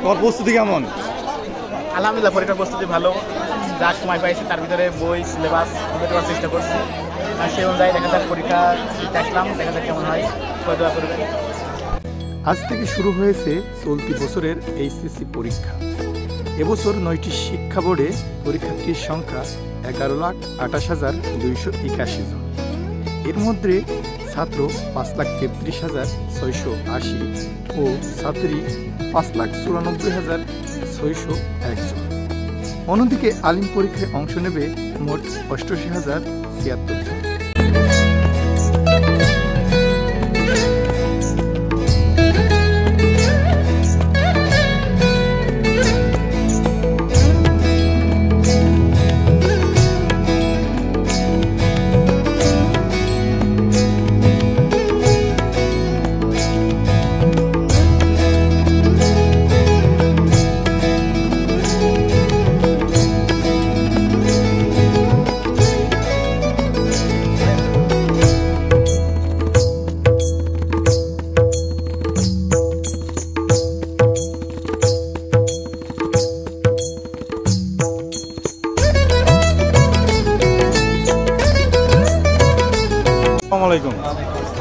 তোমার প্রস্তুতি কেমন? আলহামদুলিল্লাহ, পরীক্ষার প্রস্তুতি ভালো। যা সময় পাইছি তার ভিতরে বই সিলেবাস কমপ্লিট করার চেষ্টা করছি, আর সেই অনুযায়ী দেখা যাক পরীক্ষা দিতে আসলাম, দেখা যাক কেমন হয়, সবাই দোয়া করবেন। আজ থেকে শুরু হয়েছে চলতি বছরের এইচএসসি পরীক্ষা। এবছর 9টি শিক্ষা বোর্ডে পরীক্ষার্থীর সংখ্যা 11,28,281 জন। এর মধ্যে ছাত্র 5,33,680 ও ছাত্রী 5,94,601 জন। অন্যদিকে আলিম পরীক্ষায় অংশ নেবে মোট 88,076 জন।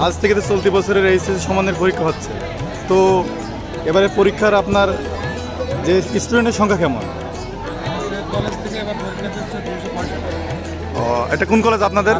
আজ থেকে তো চলতি বছরের এইচএসসি সমানের পরীক্ষা হচ্ছে, তো এবারে পরীক্ষার আপনার যে স্টুডেন্টের সংখ্যা কেমন? এটা কোন কলেজ আপনাদের?